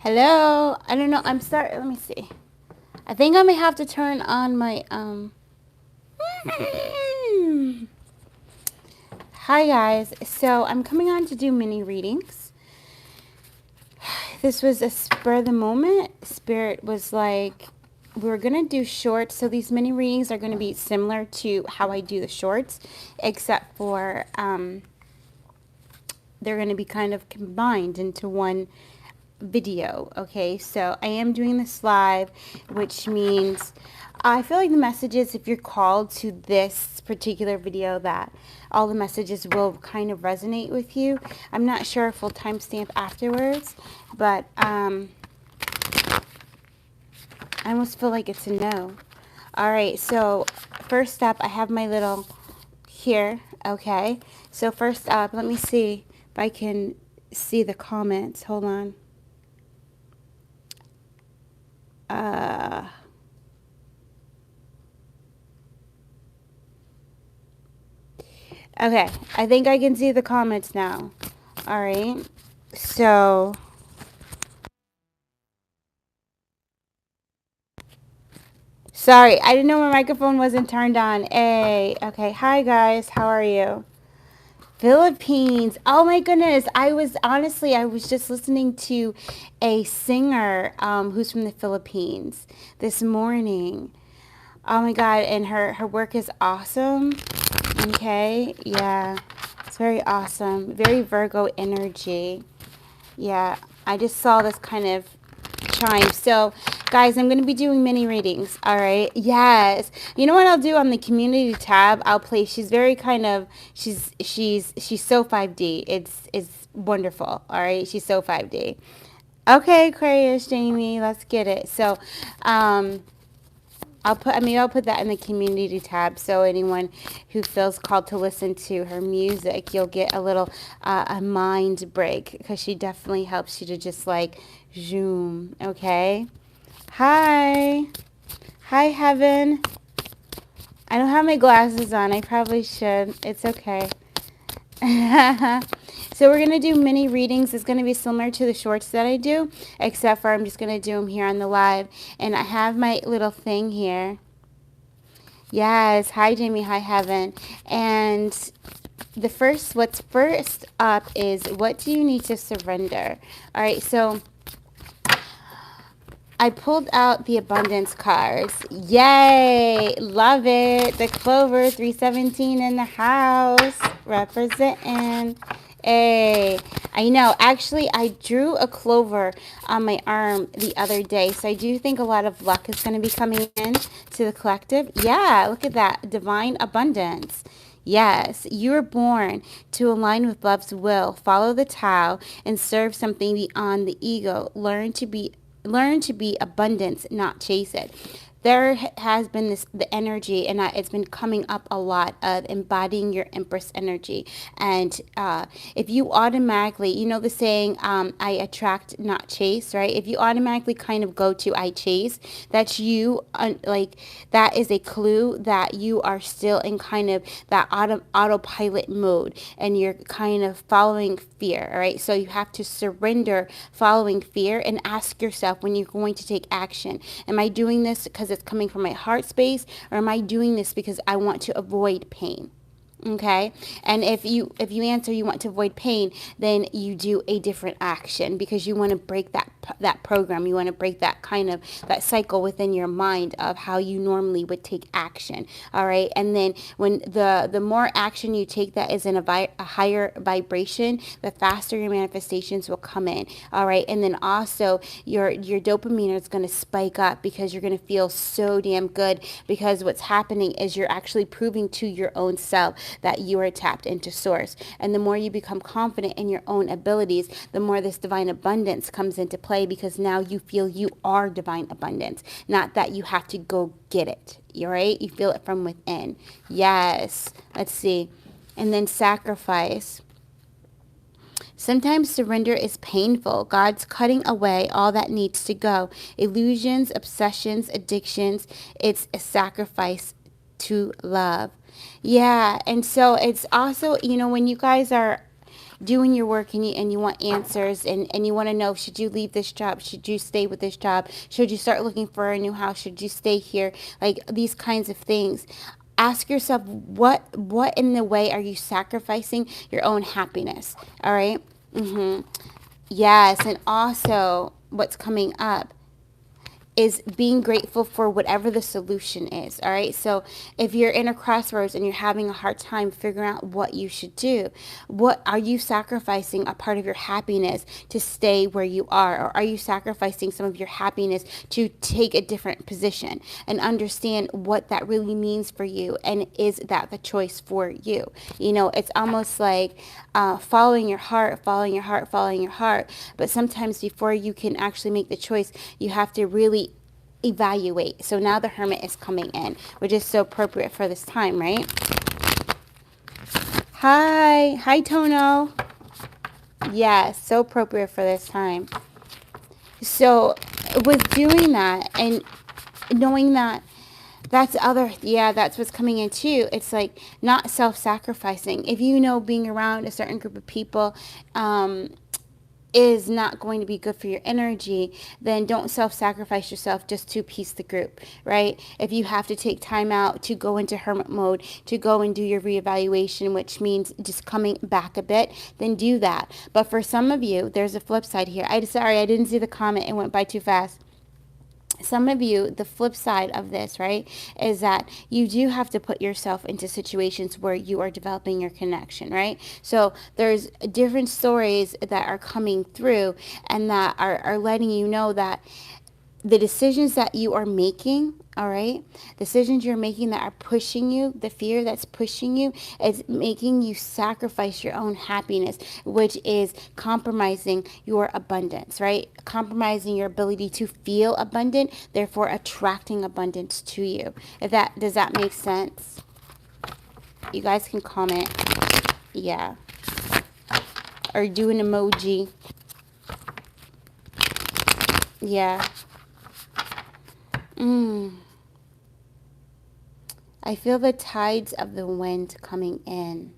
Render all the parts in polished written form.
Hello. I don't know. I'm sorry. Let me see. I think I may have to turn on my Hi guys. So I'm coming on to do mini readings. This was a spur of the moment. Spirit was like, we were gonna do shorts. So these mini readings are gonna be similar to how I do the shorts, except for they're gonna be kind of combined into one video. Okay, so I am doing this live, which means I feel like the messages, if you're called to this particular video, that all the messages will kind of resonate with you. I'm not sure if we'll timestamp afterwards, but I almost feel like it's a no. All right, so first up, I have my little here. Okay, so first up, let me see if I can see the comments. Hold on. Okay, I think I can see the comments now. All right, so sorry, I didn't know my microphone wasn't turned on. Hey, okay, hi guys, how are you? Philippines. Oh my goodness, I was just listening to a singer who's from the Philippines this morning. Oh my god, and her work is awesome. Okay, yeah, it's very awesome, very Virgo energy. Yeah, I just saw this kind of chime. So guys, I'm going to be doing mini readings. All right, yes, you know what I'll do on the community tab, I'll play, she's very kind of, she's so 5D, it's wonderful. All right, she's so 5D. Okay, Aquarius, Jamie, let's get it. So I'll put that in the community tab, so anyone who feels called to listen to her music, you'll get a little a mind break, because she definitely helps you to just like zoom. Okay. Hi. Hi, Heaven. I don't have my glasses on. I probably should. It's okay. So we're going to do mini readings. It's going to be similar to the shorts that I do, except for I'm just going to do them here on the live. And I have my little thing here. Yes. Hi, Jamie. Hi, Heaven. And what's first up is, what do you need to surrender? All right. So I pulled out the abundance cards. Yay. Love it. The Clover 317 in the house. Representing. Hey, I know. Actually, I drew a clover on my arm the other day. So I do think a lot of luck is going to be coming in to the collective. Yeah, look at that. Divine abundance. Yes, you were born to align with love's will, follow the Tao, and serve something beyond the ego. Learn to be abundance, not chase it. There has been the energy, and it's been coming up a lot, of embodying your Empress energy. And if you automatically, you know the saying, I attract, not chase, right? If you automatically kind of go to I chase, that's you, like, that is a clue that you are still in kind of that autopilot mode, and you're kind of following fear, all right? So you have to surrender following fear and ask yourself, when you're going to take action, am I doing this because it's coming from my heart space, or am I doing this because I want to avoid pain? Okay, and if you answer you want to avoid pain, then you do a different action, because you want to break that program. You want to break that kind of that cycle within your mind of how you normally would take action. All right, and then when the more action you take that is in a higher vibration, the faster your manifestations will come in. All right, and then also your dopamine is going to spike up, because you're going to feel so damn good, because what's happening is you're actually proving to your own self that you are tapped into source. And the more you become confident in your own abilities, the more this divine abundance comes into play, because now you feel you are divine abundance, not that you have to go get it. All right? You feel it from within. Yes. Let's see. And then sacrifice. Sometimes surrender is painful. God's cutting away all that needs to go. Illusions, obsessions, addictions. It's a sacrifice to love. Yeah, and so it's also, when you guys are doing your work and you want answers and you want to know, should you leave this job? Should you stay with this job? Should you start looking for a new house? Should you stay here? Like these kinds of things. Ask yourself, what in the way are you sacrificing your own happiness? All right. Yes. And also what's coming up is being grateful for whatever the solution is. All right. So if you're in a crossroads and you're having a hard time figuring out what you should do, what are you sacrificing a part of your happiness to stay where you are? Or are you sacrificing some of your happiness to take a different position, and understand what that really means for you? And is that the choice for you? You know, it's almost like following your heart, following your heart, following your heart. But sometimes before you can actually make the choice, you have to really evaluate. So now the Hermit is coming in, which is so appropriate for this time, right? Hi Tono. Yes, so appropriate for this time. So with doing that and knowing that that's what's coming in too. It's like not self-sacrificing. If you know being around a certain group of people is not going to be good for your energy, then don't self-sacrifice yourself just to piece the group, right? If you have to take time out to go into hermit mode, to go and do your reevaluation, which means just coming back a bit, then do that. But for some of you, there's a flip side here. Sorry, I didn't see the comment. It went by too fast. Some of you, the flip side of this, right, is that you do have to put yourself into situations where you are developing your connection, right? So there's different stories that are coming through and that are letting you know that the decisions that you are making, all right, decisions you're making that are pushing you, the fear that's pushing you, is making you sacrifice your own happiness, which is compromising your abundance, right? Compromising your ability to feel abundant, therefore attracting abundance to you. Does that make sense? You guys can comment. Yeah. Or do an emoji. Yeah. I feel the tides of the wind coming in.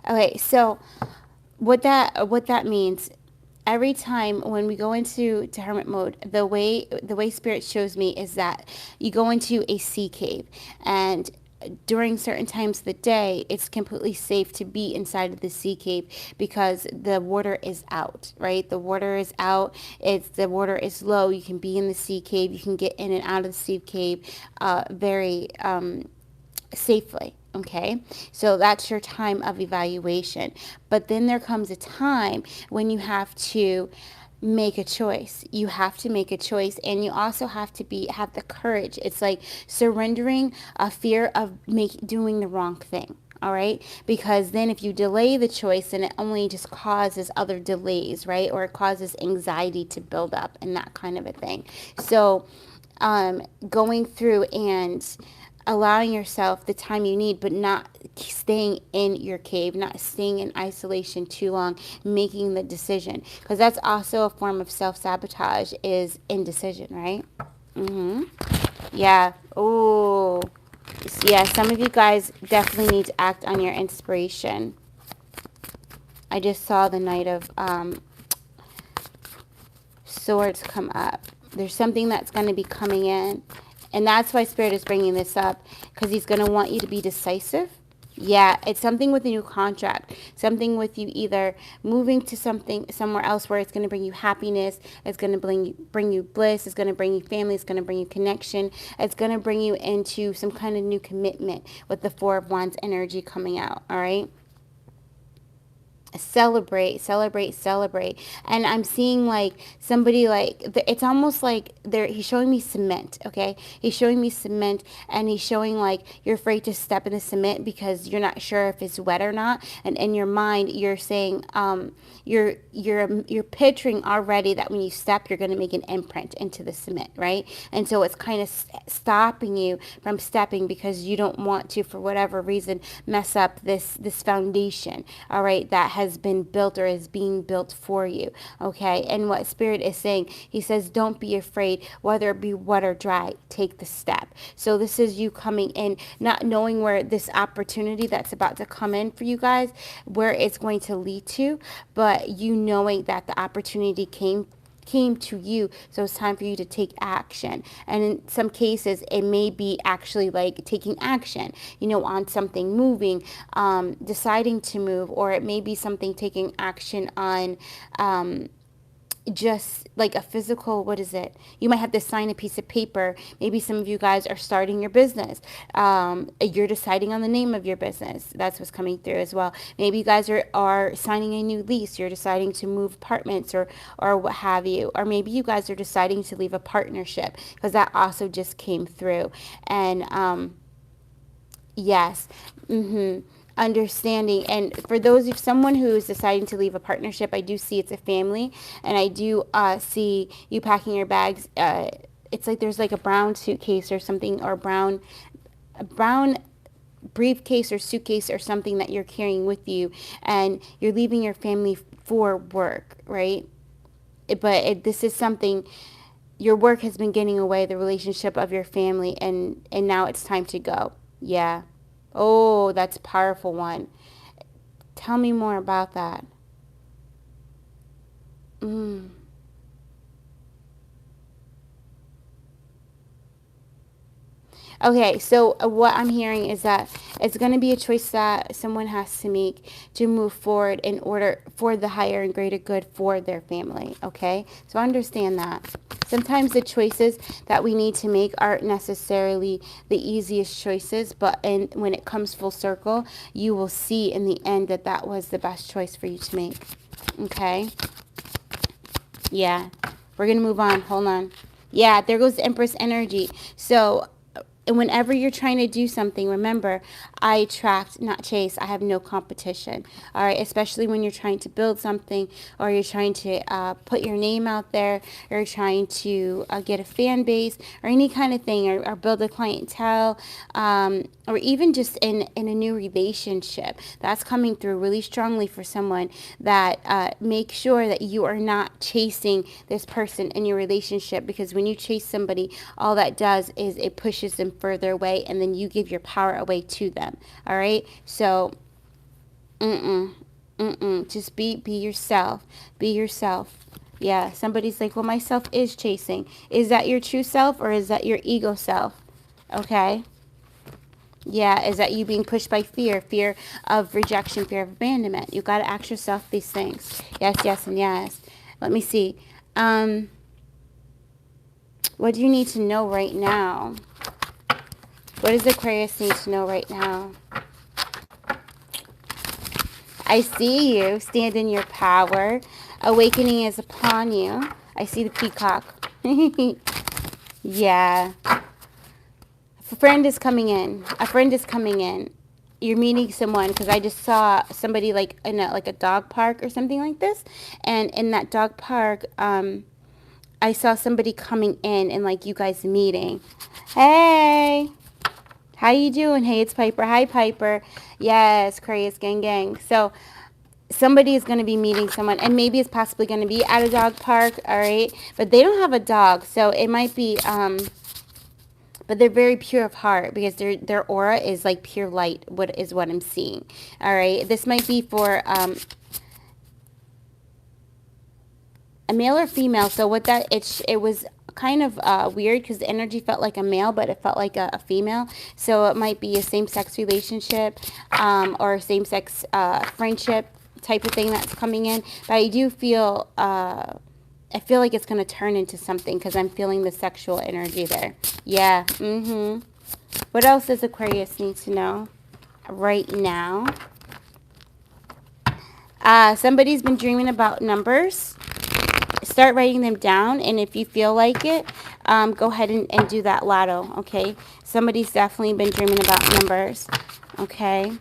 Okay, so what that means, every time when we go into hermit mode, the way Spirit shows me is that you go into a sea cave, and during certain times of the day, it's completely safe to be inside of the sea cave because the water is out, right? The water is out. The water is low. You can be in the sea cave. You can get in and out of the sea cave very safely. Okay, so that's your time of evaluation. But then there comes a time when you have to make a choice. You have to make a choice, and you also have to have the courage. It's like surrendering a fear of doing the wrong thing. All right, because then if you delay the choice, then it only just causes other delays, right? Or it causes anxiety to build up and that kind of a thing. So going through and allowing yourself the time you need, but not staying in your cave, not staying in isolation too long, making the decision. Because that's also a form of self-sabotage, is indecision, right? Yeah. Oh, yeah. Some of you guys definitely need to act on your inspiration. I just saw the Knight of Swords come up. There's something that's going to be coming in. And that's why Spirit is bringing this up, because he's going to want you to be decisive. Yeah, it's something with a new contract, something with you either moving to somewhere else where it's going to bring you happiness, it's going to bring you bliss, it's going to bring you family, it's going to bring you connection, it's going to bring you into some kind of new commitment with the Four of Wands energy coming out, all right? Celebrate. And I'm seeing like somebody, like it's almost like he's showing me cement. Okay, he's showing me cement, and he's showing like you're afraid to step in the cement because you're not sure if it's wet or not, and in your mind you're saying you're picturing already that when you step you're going to make an imprint into the cement, right? And so it's kind of stopping you from stepping because you don't want to, for whatever reason, mess up this foundation, all right, that has has been built or is being built for you, okay? And what Spirit is saying, he says, don't be afraid, whether it be wet or dry, take the step. So this is you coming in, not knowing where this opportunity that's about to come in for you guys, where it's going to lead to, but you knowing that the opportunity came to you, so it's time for you to take action. And in some cases it may be actually like taking action, you know, on something, moving, deciding to move, or it may be something taking action on just like a physical, what is it? You might have to sign a piece of paper. Maybe some of you guys are starting your business. You're deciding on the name of your business. That's what's coming through as well. Maybe you guys are signing a new lease. You're deciding to move apartments or what have you. Or maybe you guys are deciding to leave a partnership, because that also just came through. And yes. Understanding. And for those, if someone who is deciding to leave a partnership, I do see it's a family, and I do see you packing your bags. It's like there's like a brown suitcase or something, or a brown briefcase or suitcase or something that you're carrying with you, and you're leaving your family for work, right? But this is something, your work has been getting away, the relationship of your family, and now it's time to go. Yeah. Oh, that's a powerful one. Tell me more about that. Okay, so what I'm hearing is that it's going to be a choice that someone has to make to move forward in order for the higher and greater good for their family, okay? So understand that. Sometimes the choices that we need to make aren't necessarily the easiest choices, but when it comes full circle, you will see in the end that that was the best choice for you to make, okay? Yeah, we're going to move on. Hold on. Yeah, there goes the Empress energy. So and whenever you're trying to do something, remember, I attract, not chase. I have no competition. All right, especially when you're trying to build something, or you're trying to put your name out there, or you're trying to get a fan base, or any kind of thing, or build a clientele, or even just in a new relationship. That's coming through really strongly for someone, that make sure that you are not chasing this person in your relationship, because when you chase somebody, all that does is it pushes them further away, and then you give your power away to them. All right, so just be yourself. Be yourself. Yeah, somebody's like, well, myself is chasing. Is that your true self, or is that your ego self? Okay. Yeah, is that you being pushed by fear of rejection, fear of abandonment? You got to ask yourself these things. Yes, yes, and yes. Let me see. What do you need to know right now? What does Aquarius need to know right now? I see you. Stand in your power. Awakening is upon you. I see the peacock. Yeah. A friend is coming in. A friend is coming in. You're meeting someone, because I just saw somebody like in a dog park or something like this. And in that dog park, I saw somebody coming in and like you guys meeting. Hey. How you doing? Hey, it's Piper. Hi, Piper. Yes, Aquarius gang gang. So somebody is going to be meeting someone, and maybe it's possibly going to be at a dog park, all right? But they don't have a dog, so it might be, but they're very pure of heart, because their aura is like pure light, what I'm seeing, all right? This might be for a male or female. So what that, it was kind of weird, because the energy felt like a male, but it felt like a female. So it might be a same-sex relationship, or a same-sex friendship type of thing that's coming in. But I do feel, I feel like it's going to turn into something, because I'm feeling the sexual energy there. Yeah. What else does Aquarius need to know right now? Somebody's been dreaming about numbers. Start writing them down, and if you feel like it, go ahead and do that lotto, okay? Somebody's definitely been dreaming about numbers, okay?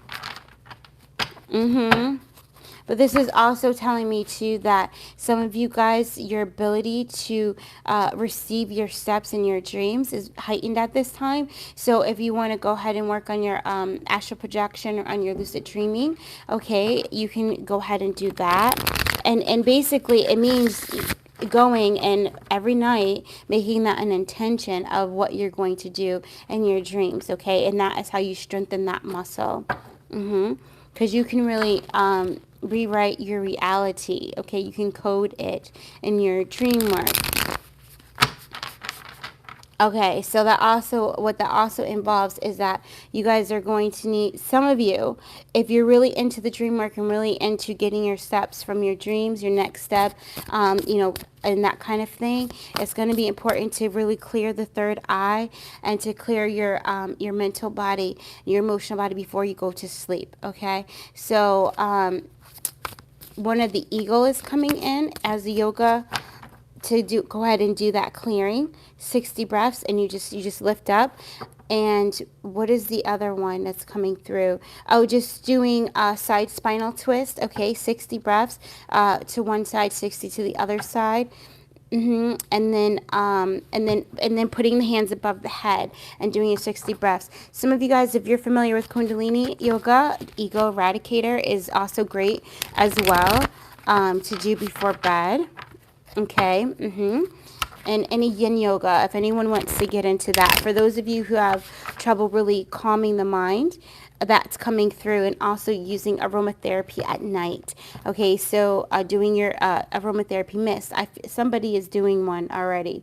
But this is also telling me too that some of you guys, your ability to receive your steps in your dreams is heightened at this time. So if you want to go ahead and work on your astral projection or on your lucid dreaming, okay, you can go ahead and do that. And basically it means going and every night making that an intention of what you're going to do in your dreams, okay? And that is how you strengthen that muscle. Because you can really rewrite your reality, okay? You can code it in your dream work. Okay, so that also, what that also involves is that you guys are going to need, some of you, if you're really into the dream work and really into getting your steps from your dreams, your next step, you know, and that kind of thing, it's going to be important to really clear the third eye and to clear your mental body, your emotional body before you go to sleep, okay? So one of the eagle is coming in as the yoga to go ahead and do that clearing, 60 breaths, and you just lift up. And what is the other one that's coming through? Oh, just doing a side spinal twist. Okay, 60 breaths to one side, 60 to the other side. And then putting the hands above the head and doing your 60 breaths. Some of you guys, if you're familiar with Kundalini yoga, Ego Eradicator is also great as well to do before bed. Okay, and any yin yoga, if anyone wants to get into that. For those of you who have trouble really calming the mind, that's coming through. And also using aromatherapy at night. Okay, so doing your aromatherapy mist. Somebody is doing one already.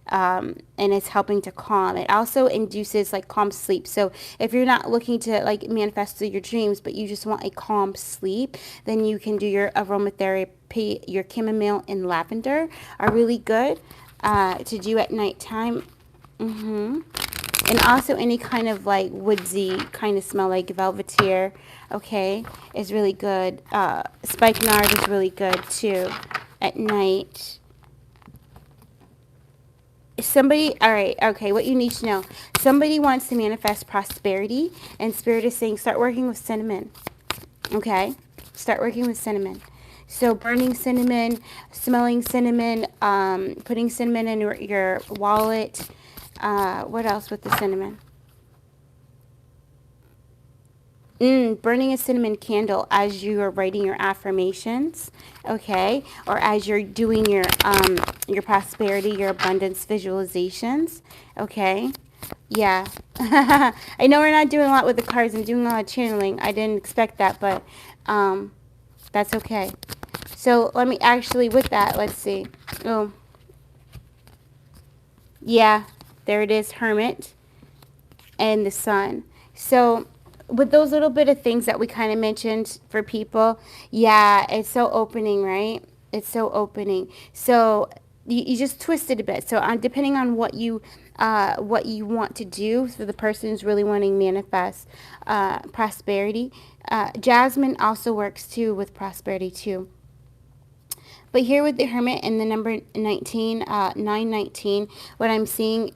And it's helping to calm. It also induces like calm sleep. So if you're not looking to like manifest through your dreams, but you just want a calm sleep, then you can do your aromatherapy. Your chamomile and lavender are really good to do at nighttime. And also any kind of like woodsy kind of smell, like velvetier, okay, is really good. Spikenard is really good too at night. Somebody, all right, okay, what you need to know. Somebody wants to manifest prosperity, and Spirit is saying start working with cinnamon, okay? Start working with cinnamon. So burning cinnamon, smelling cinnamon, putting cinnamon in your wallet. What else with the cinnamon? Burning a cinnamon candle as you are writing your affirmations, okay? Or as you're doing your prosperity, your abundance visualizations, okay? Yeah. I know we're not doing a lot with the cards. I'm doing a lot of channeling. I didn't expect that, but that's okay. So let me actually, with that, let's see. Oh, yeah, there it is, Hermit and the Sun. So with those little bit of things that we kind of mentioned for people, yeah, it's so opening, right? It's so opening. So you just twist it a bit. So depending on what you want to do, so the person who's really wanting to manifest prosperity. Jasmine also works too with prosperity too. But here with the Hermit and the number 19, 919, what I'm seeing,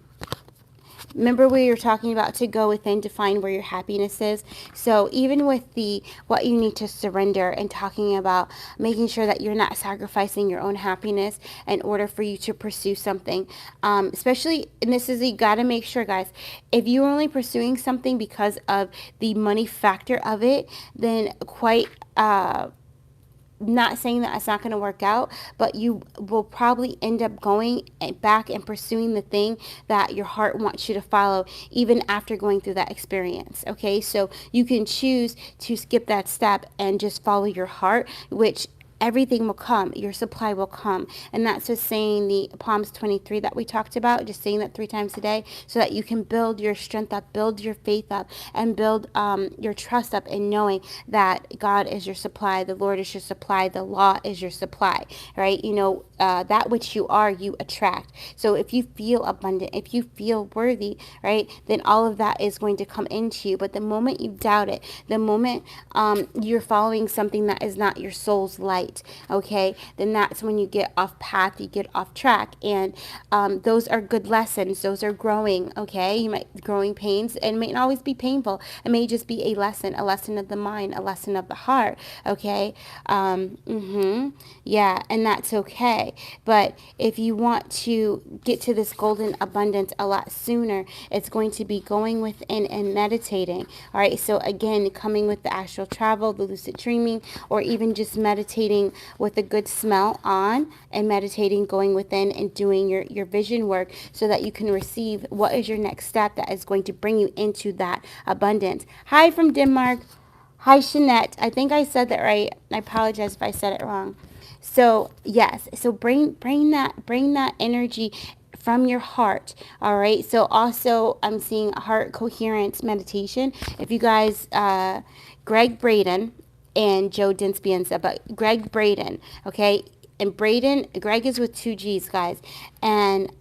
remember we were talking about to go within to find where your happiness is. So even with the what you need to surrender and talking about making sure that you're not sacrificing your own happiness in order for you to pursue something, especially, and this is, you got to make sure, guys, if you're only pursuing something because of the money factor of it, then quite not saying that it's not going to work out, but you will probably end up going back and pursuing the thing that your heart wants you to follow, even after going through that experience. Okay, so you can choose to skip that step and just follow your heart, which everything will come, your supply will come. And that's just saying the Psalms 23 that we talked about, just saying that 3 times a day, so that you can build your strength up, build your faith up, and build your trust up in knowing that God is your supply, the Lord is your supply, the law is your supply, right? You know, that which you are, you attract. So if you feel abundant, if you feel worthy, right, then all of that is going to come into you. But the moment you doubt it, the moment you're following something that is not your soul's light, light, okay, then that's when you get off path, you get off track. And those are good lessons. Those are growing, okay? You might growing pains, and it may not always be painful. It may just be a lesson of the mind, a lesson of the heart, okay? Yeah, and that's okay. But if you want to get to this golden abundance a lot sooner, it's going to be going within and meditating. All right, so again, coming with the astral travel, the lucid dreaming, or even just meditating with a good smell on, and meditating, going within and doing your vision work so that you can receive what is your next step that is going to bring you into that abundance. Hi from Denmark. Hi, Shanette. I think I said that right. I apologize if I said it wrong. So yes, so bring that energy from your heart. All right. So also, I'm seeing heart coherence meditation. If you guys, Greg Braden and Joe Dispenza, but Greg Braden, okay, and Greg is with 2 G's, guys, and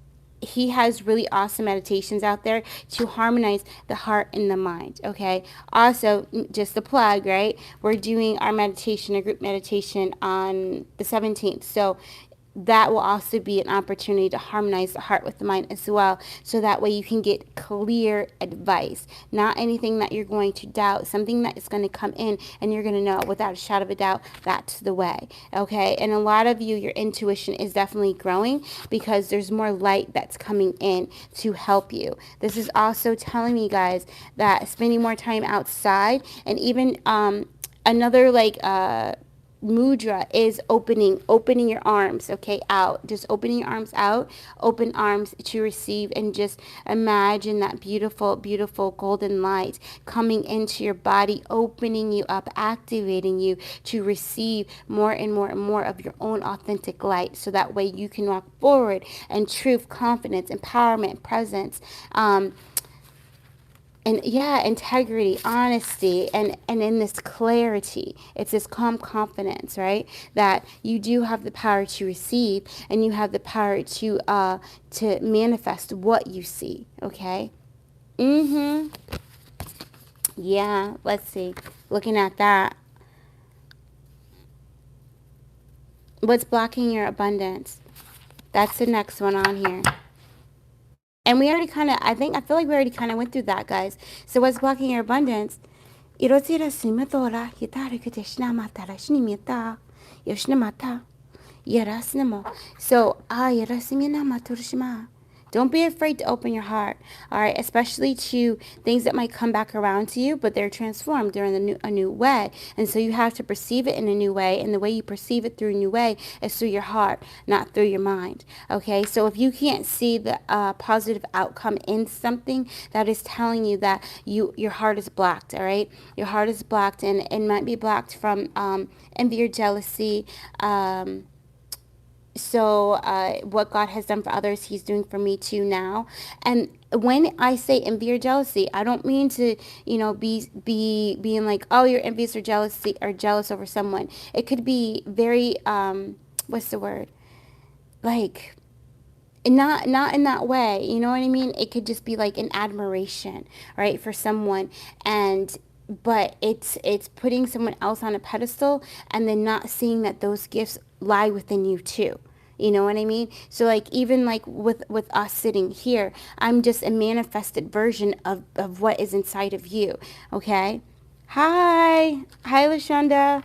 he has really awesome meditations out there to harmonize the heart and the mind, okay? Also, just a plug, right? We're doing our meditation, a group meditation on the 17th. So that will also be an opportunity to harmonize the heart with the mind as well. So that way you can get clear advice, not anything that you're going to doubt, something that is going to come in and you're going to know without a shadow of a doubt, that's the way. Okay. And a lot of you, your intuition is definitely growing because there's more light that's coming in to help you. This is also telling me, guys, that spending more time outside, and even, another mudra is opening your arms, okay, out, just opening your arms out, open arms to receive, and just imagine that beautiful, beautiful golden light coming into your body, opening you up, activating you to receive more and more and more of your own authentic light, so that way you can walk forward in truth, confidence, empowerment, presence, and yeah, integrity, honesty, and in this clarity. It's this calm confidence, right? That you do have the power to receive, and you have the power to manifest what you see, okay? Yeah, let's see. Looking at that. What's blocking your abundance? That's the next one on here. And we already kind of, I feel like we already kind of went through that, guys. So what's blocking your abundance? Irotira simatora, yitara kuteshna matara shnimita, yoshnamata, yarasnamo. So, yarasimina maturshima. Don't be afraid to open your heart, all right, especially to things that might come back around to you, but they're transformed. They're in a new way. And so you have to perceive it in a new way. And the way you perceive it through a new way is through your heart, not through your mind. Okay, so if you can't see the positive outcome in something, that is telling you that your heart is blocked, all right? Your heart is blocked, and it might be blocked from envy or jealousy. So what God has done for others, he's doing for me too now. And when I say envy or jealousy, I don't mean to, be being like, oh, you're envious or jealous over someone. It could be very, what's the word? Like, not in that way, you know what I mean? It could just be like an admiration, right, for someone, but it's putting someone else on a pedestal and then not seeing that those gifts lie within you too. You know what I mean? So like, even like with us sitting here, I'm just a manifested version of what is inside of you. Okay. Hi, Lashonda.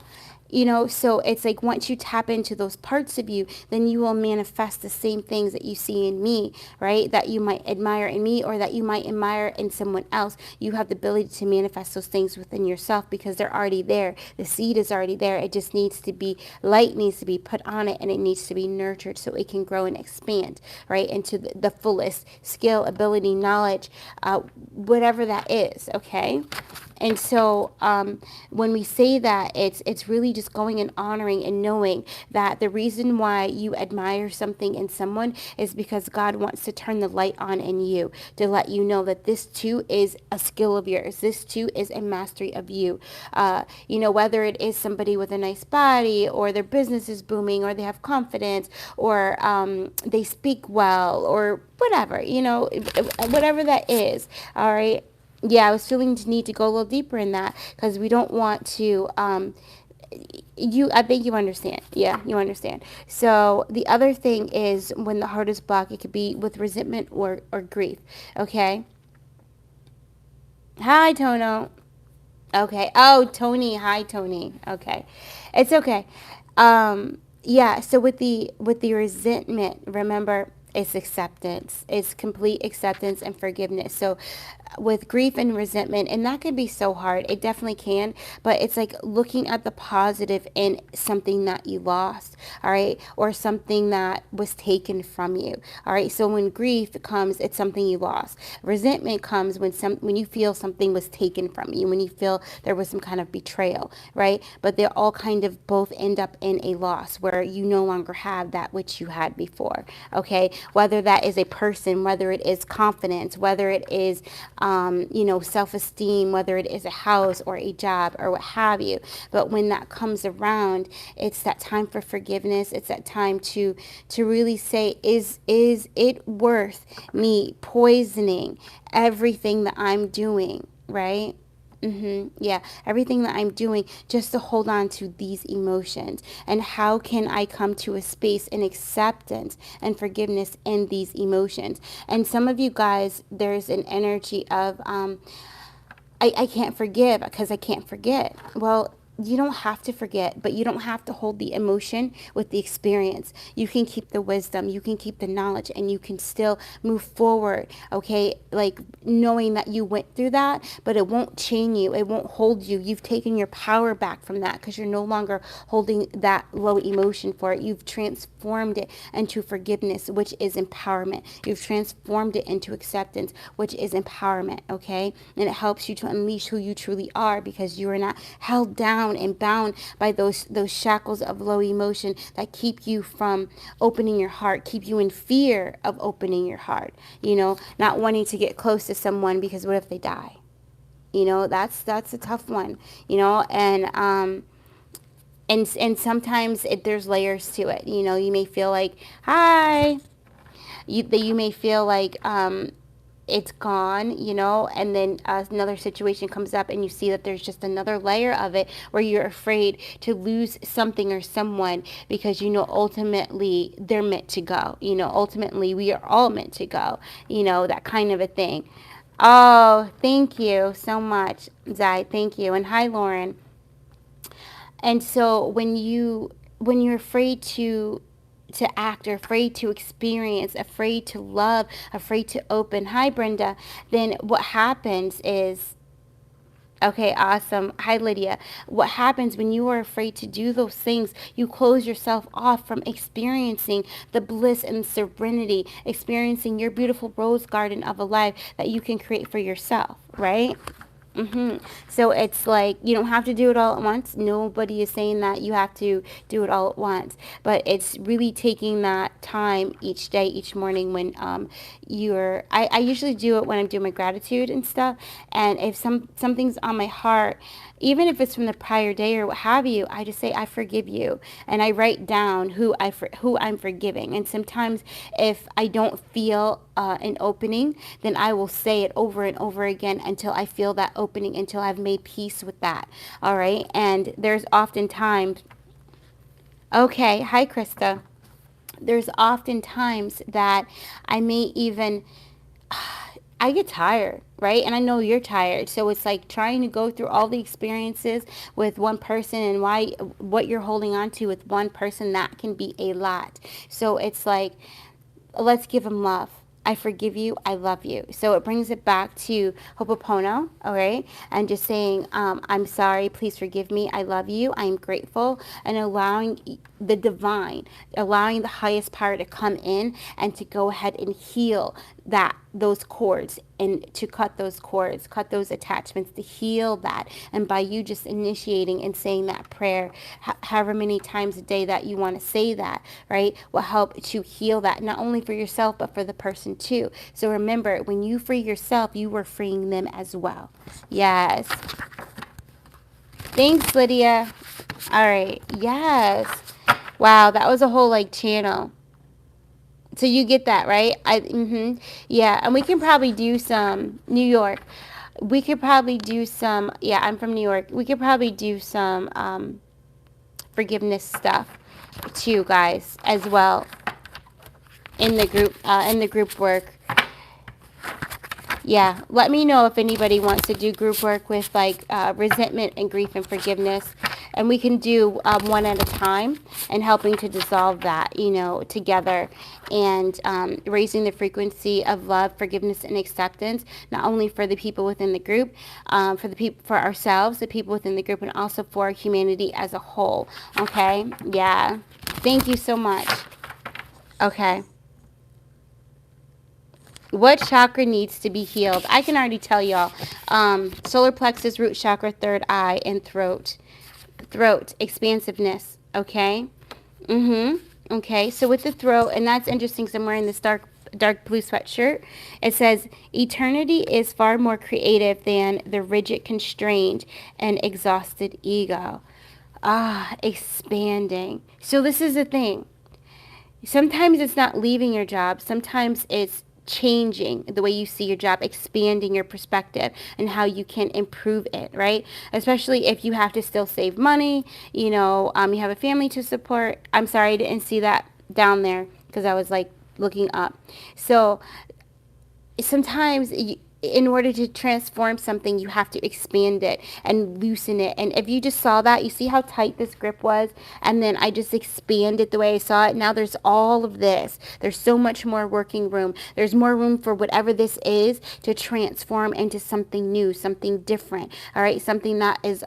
So it's like, once you tap into those parts of you, then you will manifest the same things that you see in me, right? That you might admire in me, or that you might admire in someone else. You have the ability to manifest those things within yourself because they're already there. The seed is already there. It just needs to be, light needs to be put on it, and it needs to be nurtured so it can grow and expand, right? Into the fullest skill, ability, knowledge, whatever that is, okay? And so when we say that, it's really just going and honoring and knowing that the reason why you admire something in someone is because God wants to turn the light on in you, to let you know that this too is a skill of yours. This too is a mastery of you. Whether it is somebody with a nice body, or their business is booming, or they have confidence, or they speak well, or whatever, whatever that is, all right? Yeah, I was feeling the need to go a little deeper in that, because we don't want to I think you understand. Yeah, you understand. So the other thing is when the heart is blocked, it could be with resentment or grief. Okay. Hi, Tono. Okay. Oh, Tony. Hi, Tony. Okay. It's okay. Yeah, so with the resentment, remember it's acceptance. It's complete acceptance and forgiveness. So with grief and resentment, and that can be so hard. It definitely can, but it's like looking at the positive in something that you lost, all right, or something that was taken from you, all right. So when grief comes, it's something you lost. Resentment comes when you feel something was taken from you, when you feel there was some kind of betrayal, right? But they're all kind of both end up in a loss where you no longer have that which you had before, okay? Whether that is a person, whether it is confidence, whether it is self-esteem, whether it is a house or a job or what have you. But when that comes around, it's that time for forgiveness. It's that time to really say, is it worth me poisoning everything that I'm doing, right? Yeah, everything that I'm doing just to hold on to these emotions. And how can I come to a space in acceptance and forgiveness in these emotions? And some of you guys, there's an energy of, I can't forgive because I can't forget. Well, you don't have to forget, but you don't have to hold the emotion with the experience. You can keep the wisdom, you can keep the knowledge, and you can still move forward, okay? Like knowing that you went through that, but it won't chain you, it won't hold you. You've taken your power back from that because you're no longer holding that low emotion for it. You've transformed it into forgiveness, which is empowerment. You've transformed it into acceptance, which is empowerment, okay? And it helps you to unleash who you truly are because you are not held down and bound by those shackles of low emotion that keep you from opening your heart, keep you in fear of opening your heart, not wanting to get close to someone because what if they die? That's a tough one, and sometimes there's layers to it. You may feel like, hi, you may feel like it's gone, and then another situation comes up and you see that there's just another layer of it where you're afraid to lose something or someone because, ultimately they're meant to go. Ultimately we are all meant to go, that kind of a thing. Oh, thank you so much, Zai. Thank you. And hi, Lauren. And so when you're afraid to act or afraid to experience, afraid to love, afraid to open, hi Brenda, then what happens is, okay, awesome. Hi, Lydia. What happens when you are afraid to do those things? You close yourself off from experiencing the bliss and serenity, experiencing your beautiful rose garden of a life that you can create for yourself, right? So it's like you don't have to do it all at once. Nobody is saying that you have to do it all at once, but it's really taking that time each day, each morning when I usually do it when I'm doing my gratitude and stuff. And if something's on my heart, even if it's from the prior day or what have you, I just say I forgive you, and I write down who I'm forgiving. And sometimes if I don't feel an opening, then I will say it over and over again until I feel that opening, until I've made peace with that. All right, and there's often times. Okay, hi Krista. There's often times that I may even I get tired, right? And I know you're tired. So it's like trying to go through all the experiences with one person and what you're holding on to with one person, that can be a lot. So it's like, let's give them love. I forgive you. I love you. So it brings it back to Ho'oponopono, all right? And just saying, I'm sorry. Please forgive me. I love you. I am grateful. And allowing the divine, allowing the highest power to come in and to go ahead and heal those cords, and to cut those cords, cut those attachments, to heal that. And by you just initiating and saying that prayer, however many times a day that you want to say that, right, will help to heal that, not only for yourself, but for the person too. So remember, when you free yourself, you are freeing them as well. Yes. Thanks, Lydia. All right. Yes. Wow, that was a whole channel. So you get that, right? Yeah, and we can probably do some New York. We could probably do some. Yeah, I'm from New York. We could probably do some forgiveness stuff too, guys, as well, in the group work. Yeah, let me know if anybody wants to do group work with like resentment and grief and forgiveness, and we can do one at a time and helping to dissolve that, you know, together, and raising the frequency of love, forgiveness, and acceptance, not only for the people within the group, for ourselves, the people within the group, and also for humanity as a whole. Okay, yeah, thank you so much. Okay. What chakra needs to be healed? I can already tell y'all. Solar plexus, root chakra, third eye, and throat. Throat, expansiveness. Okay? Okay, so with the throat, and that's interesting because I'm wearing this dark blue sweatshirt. It says, eternity is far more creative than the rigid, constrained, and exhausted ego. Expanding. So this is the thing. Sometimes it's not leaving your job. Sometimes it's changing the way you see your job, expanding your perspective and how you can improve it, right? Especially if you have to still save money, you know, you have a family to support. I'm sorry, I didn't see that down there because I was like looking up. So sometimes in order to transform something, you have to expand it and loosen it. And if you just saw that, you see how tight this grip was, and then I just expanded the way I saw it. Now there's all of this. There's so much more working room. There's more room for whatever this is to transform into something new, something different. All right, something that is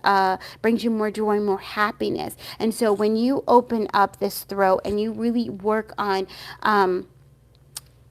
brings you more joy, more happiness. And so when you open up this throat and you really work on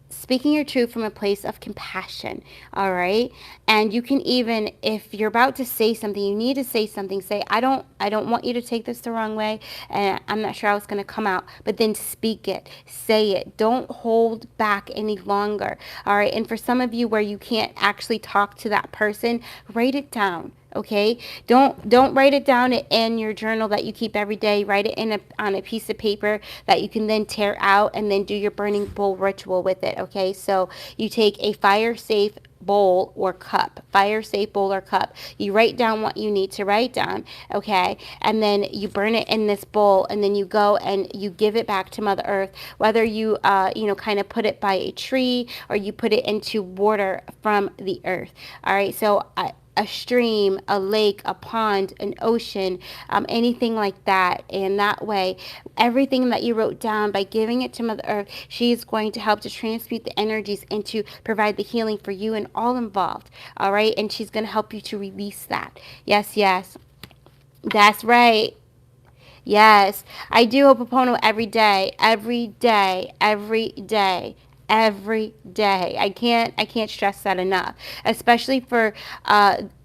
speaking your truth from a place of compassion, all right? And you can even, if you're about to say something, you need to say something, say, I don't want you to take this the wrong way, and I'm not sure how it's going to come out, but then speak it, say it. Don't hold back any longer, all right? And for some of you where you can't actually talk to that person, write it down. Okay, don't write it down in your journal that you keep every day. Write it on a piece of paper that you can then tear out and then do your burning bowl ritual with it. Okay, so you take a fire safe bowl or cup, fire safe bowl or cup. You write down what you need to write down, okay, and then you burn it in this bowl, and then you go and you give it back to Mother Earth, whether you kind of put it by a tree or you put it into water from the earth. All right, so a stream, a lake, a pond, an ocean, anything like that. And that way, everything that you wrote down, by giving it to Mother Earth, she's going to help to transmute the energies and to provide the healing for you and all involved. All right, and she's going to help you to release that. Yes, yes, that's right. Yes, I do Ho'oponopono every day, every day, every day, every day. I can't stress that enough. Especially for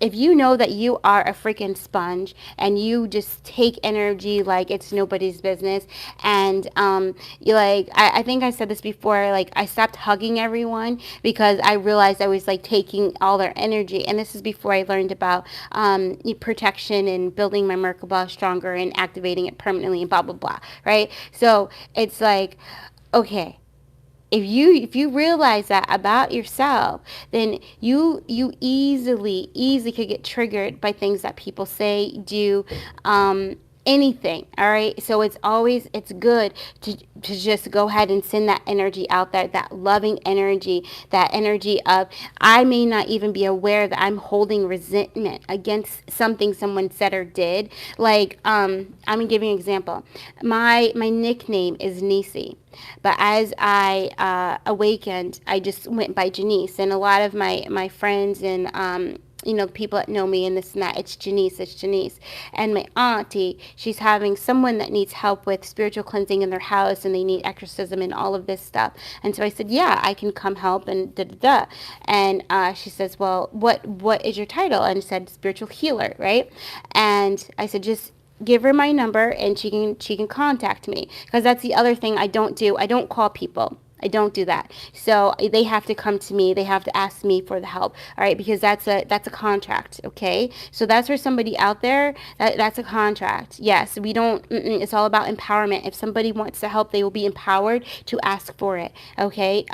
if you know that you are a freaking sponge and you just take energy like it's nobody's business, and you like I think I said this before. Like, I stopped hugging everyone because I realized I was like taking all their energy, and this is before I learned about protection and building my Merkaba stronger and activating it permanently and blah blah blah, right? So it's like, okay, if you realize that about yourself, then you easily could get triggered by things that people say, do, anything. All right, so it's good to just go ahead and send that energy out there, that loving energy, that energy of, I may not even be aware that I'm holding resentment against something someone said or did. Like, I'm gonna give you an example. My nickname is Jenese, but as I awakened, I just went by Jenese, and a lot of my friends and the people that know me and this and that, it's Jenese. And my auntie, she's having someone that needs help with spiritual cleansing in their house, and they need exorcism and all of this stuff. And so I said, yeah, I can come help, and da-da-da. And she says, well, what is your title? And I said, spiritual healer, right? And I said, just give her my number and she can contact me, because that's the other thing I don't do. I don't call people. I don't do that. So they have to come to me. They have to ask me for the help. All right, because that's a contract. Okay, so that's for somebody out there. That's a contract. Yes, we don't. It's all about empowerment. If somebody wants to help, they will be empowered to ask for it. Okay.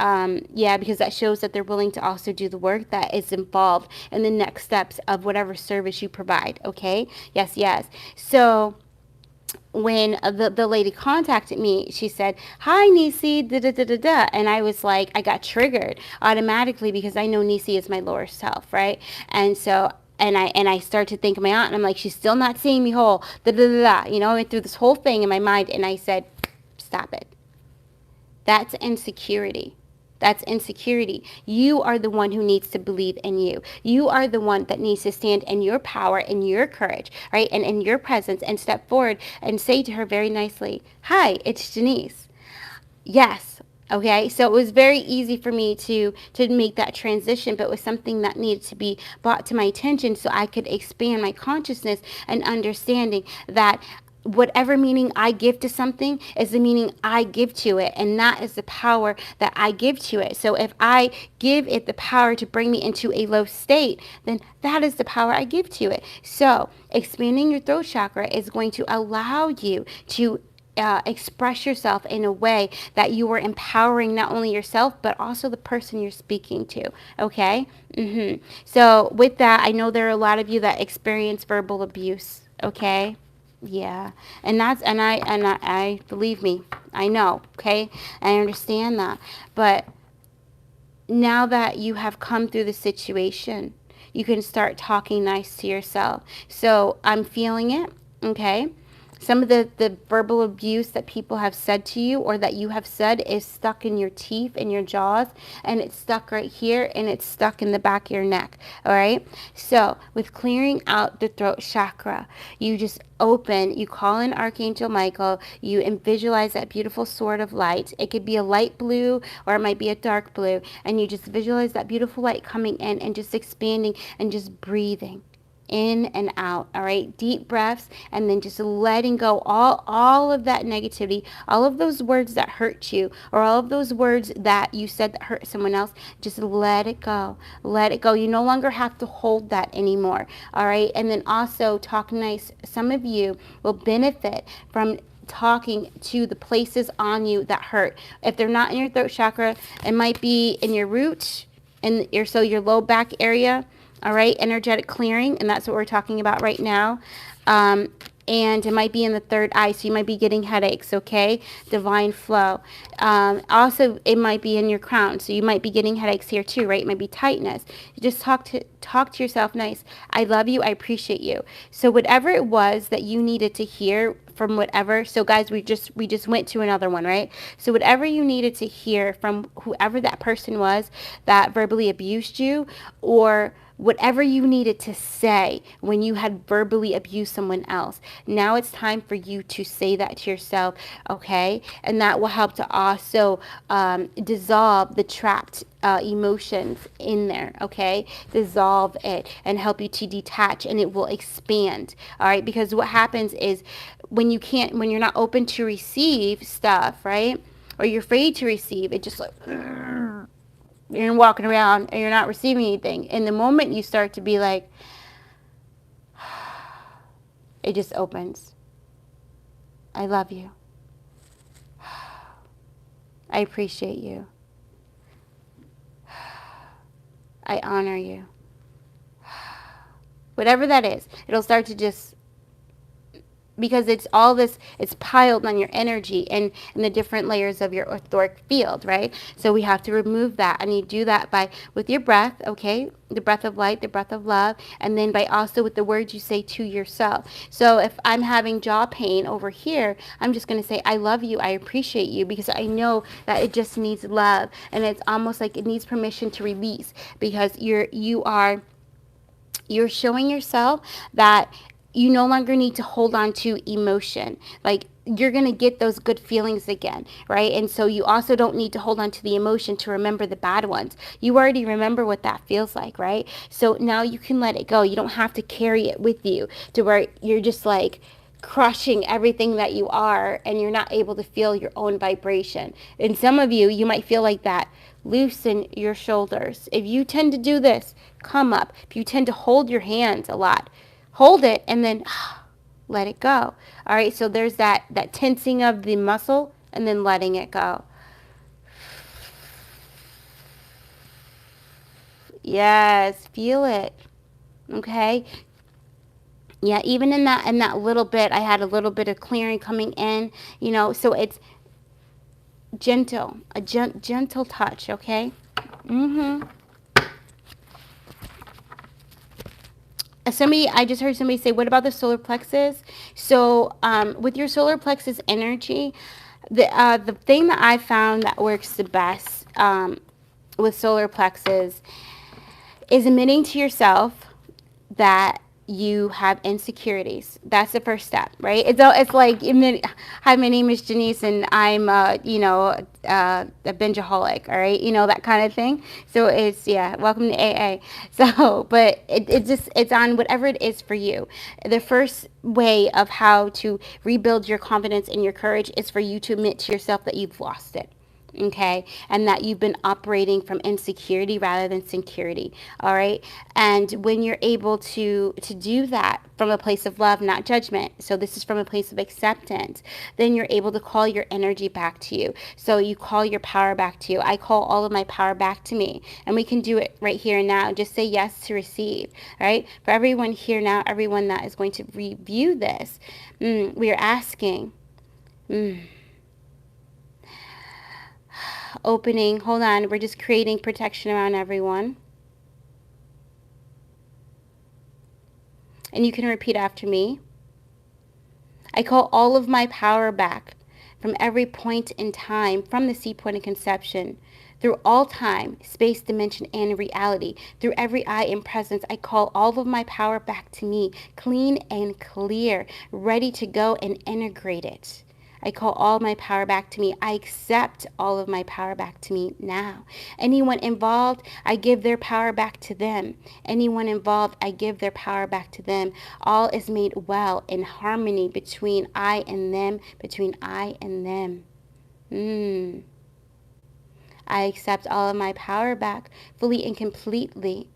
Yeah, because that shows that they're willing to also do the work that is involved in the next steps of whatever service you provide. Okay. Yes. Yes. So when the lady contacted me, she said, "Hi, Nisi, da da da da da," and I was like, I got triggered automatically because I know Nisi is my lower self, right? And so. And I start to think of my aunt, and I'm like, she's still not seeing me whole. Da da da da. You know, I went through this whole thing in my mind, and I said, "Stop it. That's insecurity. That's insecurity. You are the one who needs to believe in you. You are the one that needs to stand in your power and your courage, right? And in your presence and step forward and say to her very nicely, "Hi, it's Jenese." Yes. Okay. So it was very easy for me to make that transition, but it was something that needed to be brought to my attention so I could expand my consciousness and understanding that whatever meaning I give to something is the meaning I give to it, and that is the power that I give to it. So if I give it the power to bring me into a low state, then that is the power I give to it. So expanding your throat chakra is going to allow you to express yourself in a way that you are empowering not only yourself but also the person you're speaking to. Okay. So with that, I know there are a lot of you that experience verbal abuse. Okay. Yeah. And I believe me, I know. Okay. I understand that. But now that you have come through the situation, you can start talking nice to yourself. So I'm feeling it. Okay. Some of the verbal abuse that people have said to you or that you have said is stuck in your teeth and your jaws, and it's stuck right here, and it's stuck in the back of your neck. All right. So with clearing out the throat chakra, you just open, you call in Archangel Michael, you visualize that beautiful sword of light. It could be a light blue or it might be a dark blue, and you just visualize that beautiful light coming in and just expanding and just breathing in and out. All right, deep breaths, and then just letting go all of that negativity, all of those words that hurt you, or all of those words that you said that hurt someone else. Just let it go. Let it go. You no longer have to hold that anymore. All right. And then also talk nice. Some of you will benefit from talking to the places on you that hurt. If they're not in your throat chakra, it might be in your root and your low back area. All right, energetic clearing, and that's what we're talking about right now. And it might be in the third eye, so you might be getting headaches, okay? Divine flow. Also, it might be in your crown, so you might be getting headaches here too, right? It might be tightness. You just talk to yourself nice. I love you. I appreciate you. So whatever it was that you needed to hear from whatever. So guys, we just went to another one, right? So whatever you needed to hear from whoever that person was that verbally abused you, or whatever you needed to say when you had verbally abused someone else. Now it's time for you to say that to yourself, okay? And that will help to also dissolve the trapped emotions in there, okay? Dissolve it and help you to detach, and it will expand, all right? Because what happens is when you're not open to receive stuff, right? Or you're afraid to receive, it just like you're walking around and you're not receiving anything. And the moment you start to be like, it just opens. I love you. I appreciate you. I honor you. Whatever that is, it'll start to just, because it's all this, it's piled on your energy and in the different layers of your etheric field, right? So we have to remove that, and you do that with your breath, okay? The breath of light, the breath of love, and then by also with the words you say to yourself. So if I'm having jaw pain over here, I'm just going to say, I love you, I appreciate you, because I know that it just needs love, and it's almost like it needs permission to release, because you're showing yourself that you no longer need to hold on to emotion. Like, you're going to get those good feelings again, right? And so you also don't need to hold on to the emotion to remember the bad ones. You already remember what that feels like, right? So now you can let it go. You don't have to carry it with you to where you're just like crushing everything that you are, and you're not able to feel your own vibration. And some of you, you might feel like that. Loosen your shoulders. If you tend to do this, come up. If you tend to hold your hands a lot, hold it and then let it go. All right, so there's that tensing of the muscle and then letting it go. Yes, feel it. Okay? Yeah, even in that little bit, I had a little bit of clearing coming in, you know, so it's gentle, a gentle touch, okay? Mm-hmm. I just heard somebody say, what about the solar plexus? So with your solar plexus energy, the thing that I found that works the best with solar plexus is admitting to yourself that you have insecurities. That's the first step, right? It's like, hi, my name is Jenese, and I'm, a bingeaholic, all right? You know, that kind of thing. So it's, yeah, welcome to AA. So, but it's on whatever it is for you. The first way of how to rebuild your confidence and your courage is for you to admit to yourself that you've lost it. Okay, and that you've been operating from insecurity rather than security. All right, and when you're able to do that from a place of love, not judgment, so this is from a place of acceptance, then you're able to call your energy back to you. So you call your power back to you. I call all of my power back to me, and we can do it right here and now. Just say yes to receive. All right, for everyone here now, everyone that is going to review this, we are asking. Opening, hold on, we're just creating protection around everyone. And you can repeat after me. I call all of my power back from every point in time, from the seed point of conception, through all time, space, dimension, and reality, through every eye and presence. I call all of my power back to me, clean and clear, ready to go and integrate it. I call all my power back to me. I accept all of my power back to me now. Anyone involved, I give their power back to them. Anyone involved, I give their power back to them. All is made well in harmony between I and them, between I and them. I accept all of my power back fully and completely.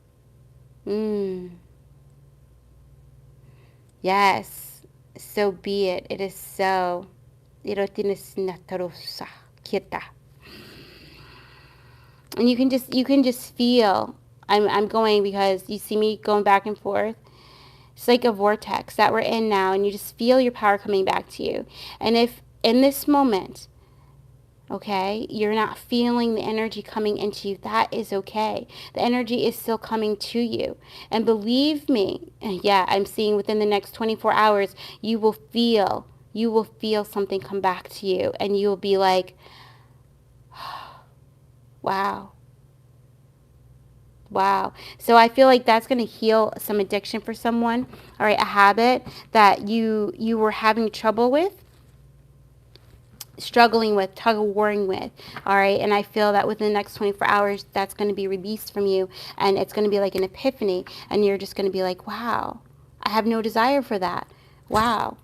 Yes, so be it. It is so. And you can just feel, I'm going, because you see me going back and forth. It's like a vortex that we're in now, and you just feel your power coming back to you. And if in this moment, okay, you're not feeling the energy coming into you, that is okay. The energy is still coming to you. And believe me, yeah, I'm seeing within the next 24 hours, you will feel something come back to you, and you'll be like, wow. So I feel like that's going to heal some addiction for someone, all right, a habit that you were having trouble with, struggling with, tug-of-warring with, all right? And I feel that within the next 24 hours, that's going to be released from you, and it's going to be like an epiphany, and you're just going to be like, wow, I have no desire for that. Wow.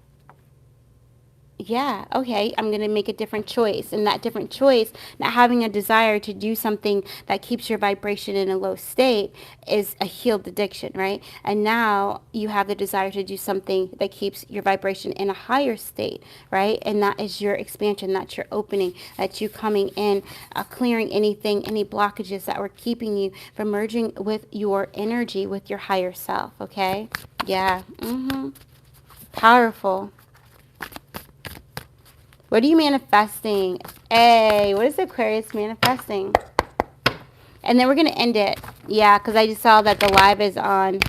Yeah, okay, I'm going to make a different choice. And that different choice, not having a desire to do something that keeps your vibration in a low state, is a healed addiction, right? And now you have the desire to do something that keeps your vibration in a higher state, right? And that is your expansion, that's your opening, that's you coming in, clearing anything, any blockages that were keeping you from merging with your energy, with your higher self, okay? Yeah, powerful. What are you manifesting? Hey, what is Aquarius manifesting? And then we're going to end it. Yeah, because I just saw that the live is on.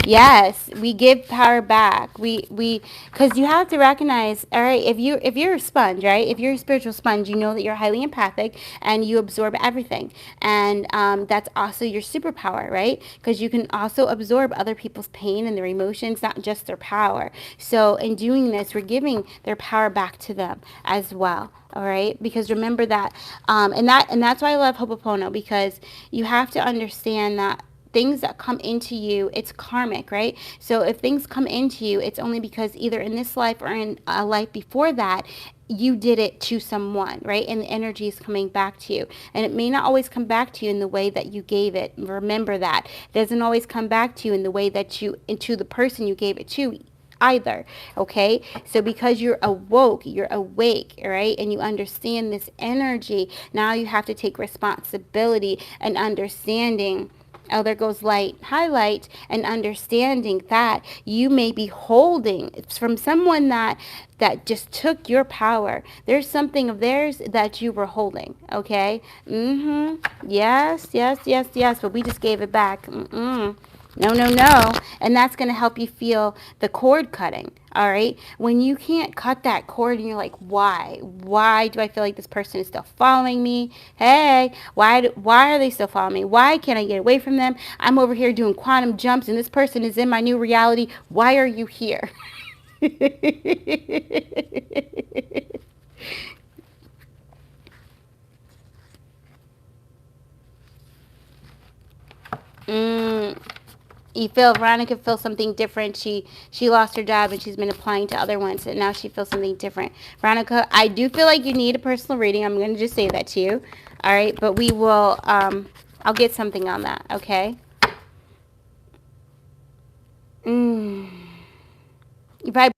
Yes, we give power back. Because you have to recognize, all right, if you're a sponge, right? If you're a spiritual sponge, you know that you're highly empathic and you absorb everything. And that's also your superpower, right? Because you can also absorb other people's pain and their emotions, not just their power. So in doing this, we're giving their power back to them as well. All right, because remember that, and that's why I love Ho'oponopono, because you have to understand that things that come into you, it's karmic, right? So if things come into you, it's only because either in this life or in a life before that, you did it to someone, right? And the energy is coming back to you. And it may not always come back to you in the way that you gave it. Remember that. It doesn't always come back to you in the way that into the person you gave it to either, okay? So because you're awoke, you're awake, right? And you understand this energy, now you have to take responsibility and understanding Oh, there goes light. Highlight and understanding that you may be holding. It's from someone that just took your power. There's something of theirs that you were holding. Okay. Yes, yes, yes, yes. But we just gave it back. No, no, no. And that's going to help you feel the cord cutting. All right. When you can't cut that cord and you're like, why? Why do I feel like this person is still following me? Hey, why are they still following me? Why can't I get away from them? I'm over here doing quantum jumps and this person is in my new reality. Why are you here? mm, Veronica feels something different. She lost her job and she's been applying to other ones and now she feels something different. Veronica, I do feel like you need a personal reading. I'm going to just say that to you. All right, but we will I'll get something on that, okay? If I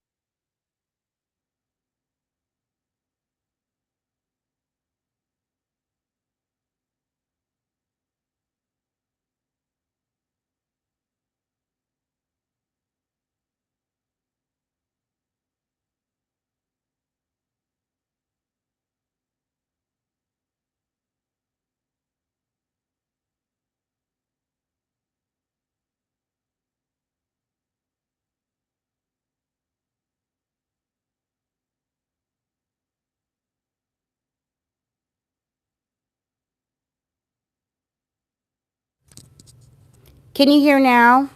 Can you hear now?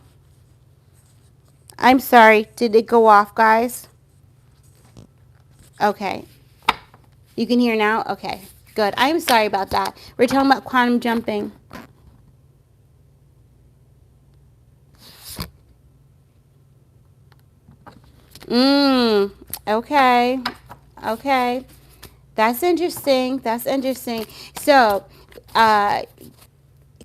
I'm sorry. Did it go off, guys? Okay. You can hear now? Okay. Good. I'm sorry about that. We're talking about quantum jumping. Okay. Okay. That's interesting. That's interesting. So,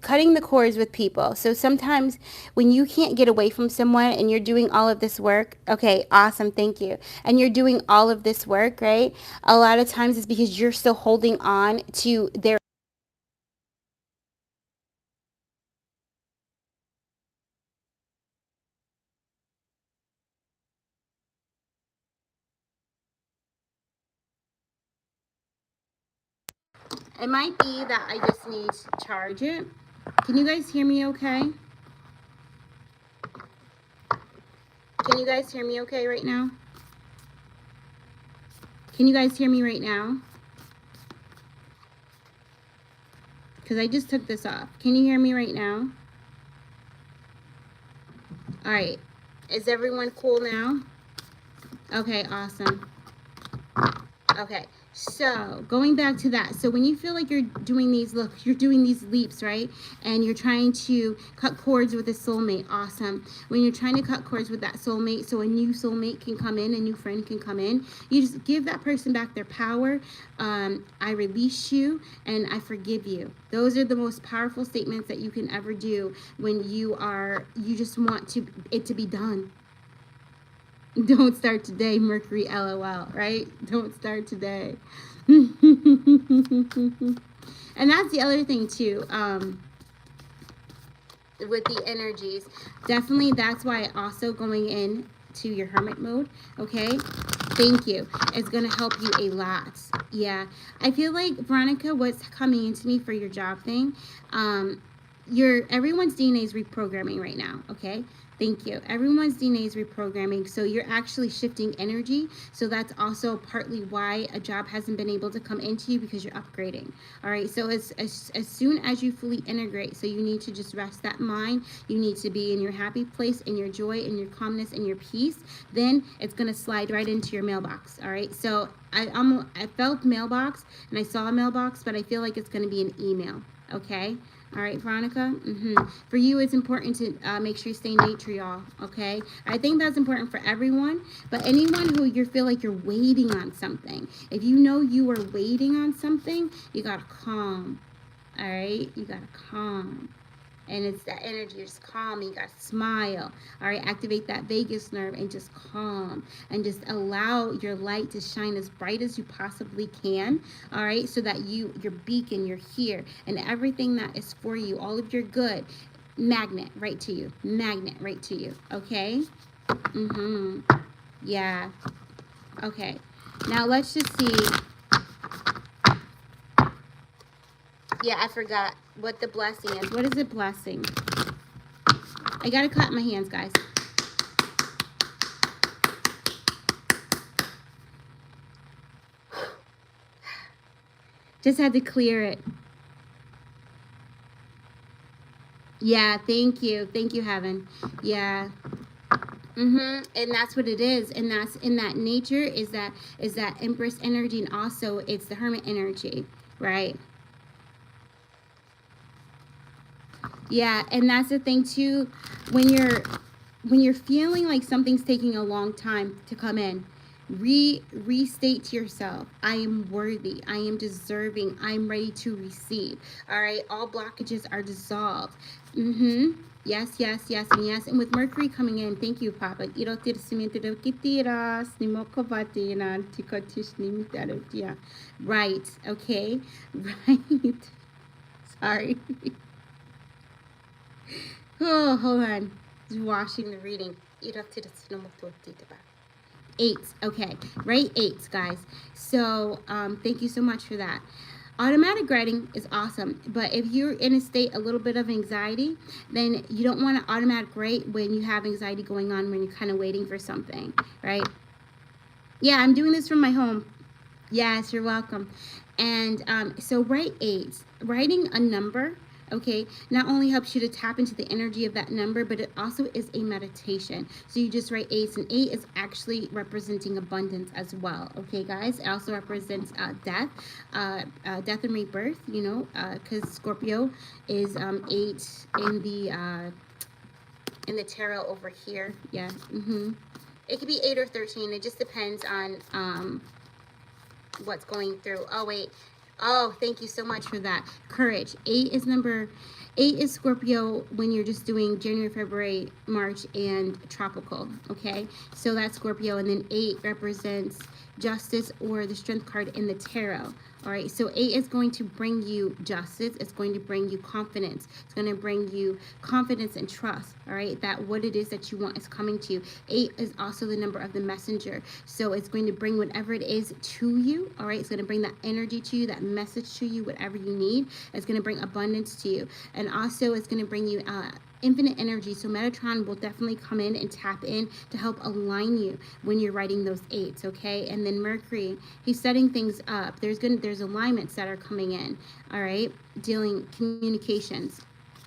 cutting the cords with people. So sometimes when you can't get away from someone and you're doing all of this work, okay, awesome, thank you. And you're doing all of this work, right? A lot of times it's because you're still holding on to their. It might be that I just need to charge it. Can you guys hear me okay? Can you guys hear me okay right now? Can you guys hear me right now? Because I just took this off. Can you hear me right now? All right. Is everyone cool now? Okay, awesome. Okay, so going back to that. So when you feel like you're doing these, look, you're doing these leaps, right? And you're trying to cut cords with a soulmate. Awesome. When you're trying to cut cords with that soulmate so a new soulmate can come in, a new friend can come in, you just give that person back their power. I release you and I forgive you. Those are the most powerful statements that you can ever do when you just want it to be done. Don't start today, Mercury LOL, right? Don't start today. And that's the other thing too, with the energies. Definitely that's why also going in to your hermit mode, okay? Thank you. It's going to help you a lot. Yeah. I feel like, Veronica, what's coming into me for your job thing, everyone's DNA is reprogramming right now, okay? Thank you. Everyone's DNA is reprogramming, so you're actually shifting energy. So that's also partly why a job hasn't been able to come into you, because you're upgrading. All right. So as soon as you fully integrate, so you need to just rest that mind. You need to be in your happy place, in your joy, in your calmness, in your peace. Then it's gonna slide right into your mailbox. All right. So I felt mailbox and I saw a mailbox, but I feel like it's gonna be an email. Okay. All right, Veronica. For you, it's important to make sure you stay in nature, y'all. Okay. I think that's important for everyone. But anyone who you feel like you're waiting on something, if you know you are waiting on something, you gotta calm. All right. You gotta calm. And it's that energy, you're just calm, you gotta smile. All right, activate that vagus nerve and just calm and just allow your light to shine as bright as you possibly can. All right, so that your beacon, you're here, and everything that is for you, all of your good, magnet right to you. Magnet right to you. Okay? Yeah. Okay. Now let's just see. Yeah, I forgot what the blessing is. What is a blessing? I gotta clap my hands, guys. Just had to clear it. Yeah, thank you. Thank you, Heaven. Yeah. And that's what it is. And that's in that nature is that Empress energy, and also it's the Hermit energy, right? Yeah, and that's the thing too, when you're feeling like something's taking a long time to come in, restate to yourself, I am worthy, I am deserving, I'm ready to receive. All right, all blockages are dissolved. Yes, yes, yes, and yes. And with Mercury coming in, thank you, Papa. Right, okay, right. Sorry. Oh, hold on. Just washing the reading. Eights, okay, right? Eights, guys. So, thank you so much for that. Automatic writing is awesome, but if you're in a state a little bit of anxiety, then you don't want to automatic write when you have anxiety going on, when you're kind of waiting for something, right? Yeah, I'm doing this from my home. Yes, you're welcome. And so write eights. Writing a number, okay, not only helps you to tap into the energy of that number, but it also is a meditation. So you just write eights, and eight is actually representing abundance as well, okay, guys? It also represents death and rebirth, you know, because Scorpio is 8 in the tarot over here. Yeah. It could be 8 or 13. It just depends on what's going through. Oh, wait. Oh, thank you so much for that. Courage. 8 is Scorpio when you're just doing January, February, March, and tropical. Okay, so that's Scorpio, and then 8 represents justice, or the strength card in the tarot. All right, so 8 is going to bring you justice. It's going to bring you confidence. It's going to bring you confidence and trust. All right, that what it is that you want is coming to you. 8 is also the number of the messenger. So it's going to bring whatever it is to you. All right, it's going to bring that energy to you, that message to you, whatever you need. It's going to bring abundance to you. And also it's going to bring you infinite energy. So Metatron will definitely come in and tap in to help align you when you're writing those 8s, okay? And then Mercury, he's setting things up. There's alignments that are coming in, all right? Dealing communications.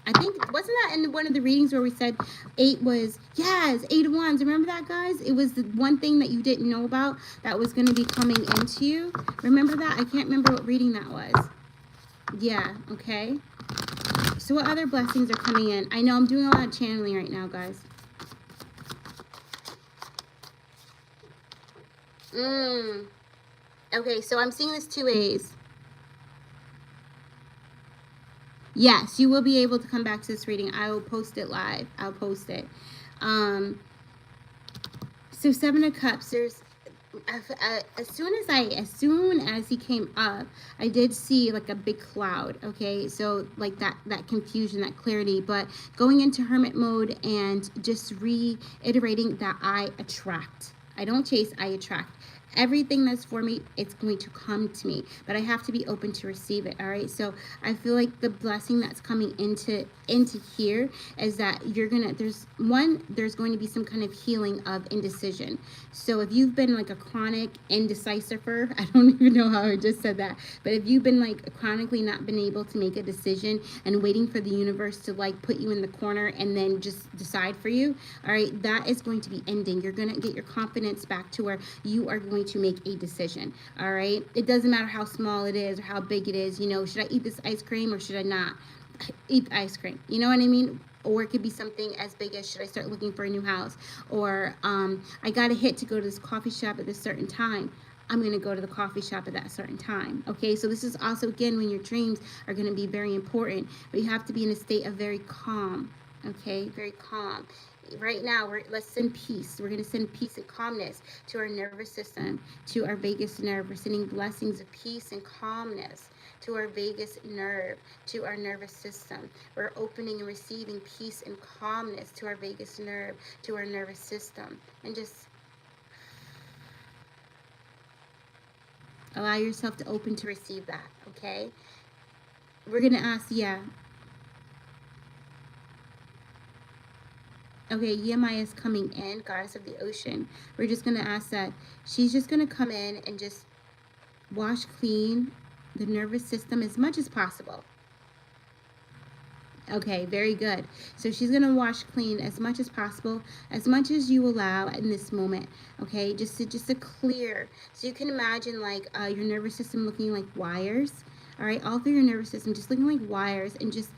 I think, wasn't that in one of the readings where we said 8 was, yes, 8 of Wands. Remember that, guys? It was the one thing that you didn't know about that was going to be coming into you. Remember that? I can't remember what reading that was. Yeah, okay. So what other blessings are coming in? I know I'm doing a lot of channeling right now, guys. Okay, so I'm seeing this 2 ways. Yes, you will be able to come back to this reading. I will post it live. I'll post it. So 7 of Cups, there's as soon as he came up, I did see like a big cloud, okay? So like that confusion, that clarity, but going into hermit mode and just reiterating that I attract. I don't chase, I attract. Everything that's for me, it's going to come to me, but I have to be open to receive it. All right, so I feel like the blessing that's coming into here is that there's going to be some kind of healing of indecision. So if you've been like a chronic indecisiver, I don't even know how I just said that, but if you've been like chronically not been able to make a decision and waiting for the universe to like put you in the corner and then just decide for you, all right, that is going to be ending. You're going to get your confidence back to where you are going to make a decision. All right, it doesn't matter how small it is or how big it is. You know, should I eat this ice cream or should I not eat the ice cream? You know what I mean? Or it could be something as big as, should I start looking for a new house? Or I got a hit to go to this coffee shop at this certain time. I'm going to go to the coffee shop at that certain time. Okay, so this is also, again, when your dreams are going to be very important, but you have to be in a state of very calm. Okay, very calm. Right now, let's send peace. We're going to send peace and calmness to our nervous system, to our vagus nerve. We're sending blessings of peace and calmness to our vagus nerve, to our nervous system. We're opening and receiving peace and calmness to our vagus nerve, to our nervous system. And just allow yourself to open to receive that, okay? We're going to ask, yeah. Okay, Yemai is coming in, goddess of the ocean. We're just going to ask that she's just going to come in and just wash clean the nervous system as much as possible. Okay, very good. So she's going to wash clean as much as possible, as much as you allow in this moment. Okay, just to clear. So you can imagine like your nervous system looking like wires. All right, all through your nervous system, just looking like wires, and just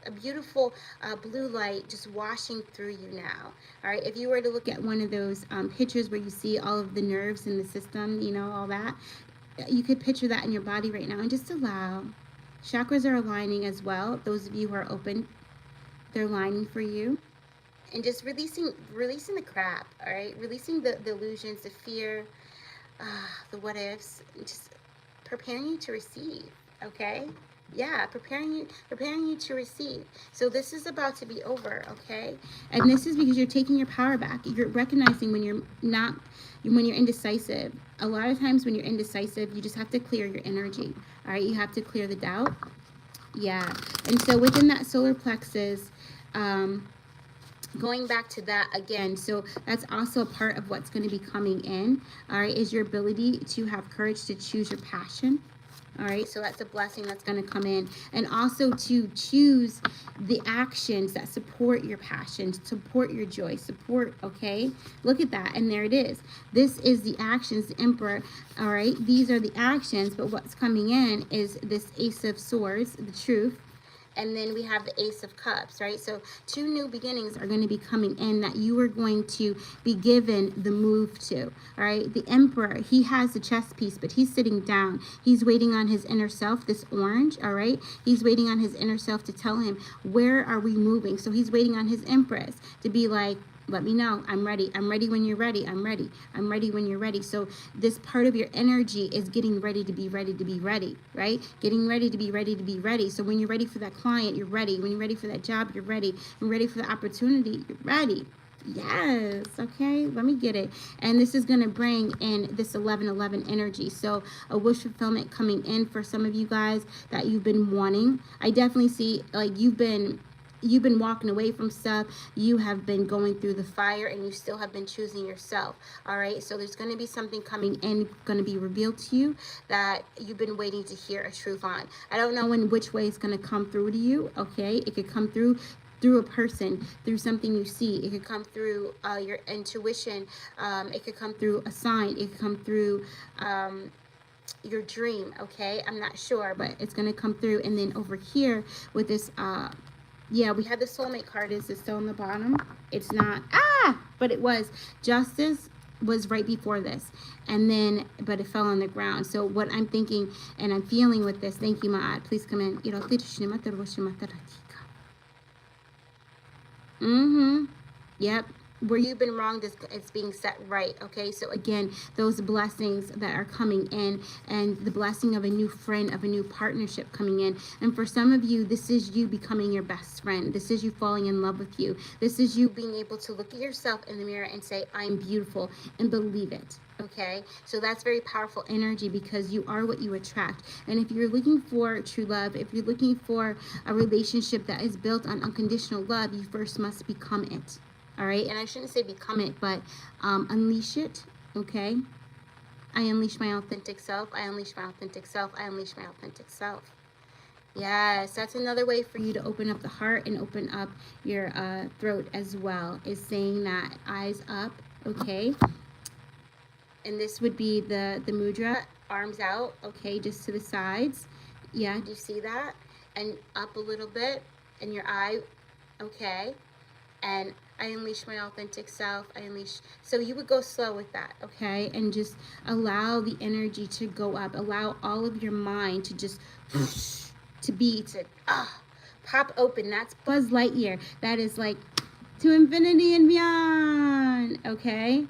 a beautiful blue light just washing through you now. All right, if you were to look at one of those pictures where you see all of the nerves in the system, you know, all that, you could picture that in your body right now, and just allow. Chakras are aligning as well. Those of you who are open, they're aligning for you. And just releasing the crap, all right? Releasing the illusions, the fear, the what ifs, just preparing you to receive, okay? Yeah, preparing you to receive. So this is about to be over, okay? And this is because you're taking your power back. You're recognizing when you're indecisive. A lot of times when you're indecisive, you just have to clear your energy, all right? You have to clear the doubt. Yeah. And so within that solar plexus, going back to that again, so that's also a part of what's going to be coming in, all right, is your ability to have courage to choose your passion. All right, so that's a blessing that's going to come in. And also to choose the actions that support your passion, support your joy, support, okay? Look at that, and there it is. This is the actions, the Emperor, all right? These are the actions, but what's coming in is this Ace of Swords, the truth. And then we have the Ace of Cups, right? So 2 new beginnings are going to be coming in that you are going to be given the move to, all right? The Emperor, he has the chess piece, but he's sitting down. He's waiting on his inner self, this orange, all right? He's waiting on his inner self to tell him, where are we moving? So he's waiting on his Empress to be like, let me know. I'm ready. I'm ready when you're ready. I'm ready. I'm ready when you're ready. So this part of your energy is getting ready to be ready to be ready, right? Getting ready to be ready to be ready. So when you're ready for that client, you're ready. When you're ready for that job, you're ready. When you're ready for the opportunity, you're ready. Yes. Okay. Let me get it. And this is going to bring in this 1111 energy. So a wish fulfillment coming in for some of you guys that you've been wanting. I definitely see like you've been walking away from stuff. You have been going through the fire, and you still have been choosing yourself. All right, so there's going to be something coming in, going to be revealed to you that you've been waiting to hear a truth on. I don't know in which way it's going to come through to you. Okay, it could come through a person, through something you see. It could come through your intuition. It could come through a sign. It could come through your dream. Okay, I'm not sure, but it's going to come through. And then over here with this yeah, we had the soulmate card. Is it still on the bottom? It's not. But it was. Justice was right before this. And then, but it fell on the ground. So what I'm thinking and I'm feeling with this, thank you, Ma'at. Please come in. Yep. Where you've been wrong, it's being set right. Okay, so again, those blessings that are coming in, and the blessing of a new friend, of a new partnership coming in. And for some of you, this is you becoming your best friend. This is you falling in love with you. This is you being able to look at yourself in the mirror and say, I'm beautiful, and believe it. Okay, so that's very powerful energy, because you are what you attract. And if you're looking for true love, if you're looking for a relationship that is built on unconditional love, you first must become it. All right, and I shouldn't say become it, but unleash it. Okay, I unleash my authentic self. I unleash my authentic self. I unleash my authentic self. Yes, that's another way for you to open up the heart and open up your throat as well, is saying that eyes up. Okay, and this would be the mudra, arms out. Okay, just to the sides. Yeah, do you see that? And up a little bit, and your eye. Okay, and I unleash my authentic self. I unleash. So you would go slow with that, okay? And just allow the energy to go up. Allow all of your mind to just pop open. That's Buzz Lightyear. That is like to infinity and beyond. Okay.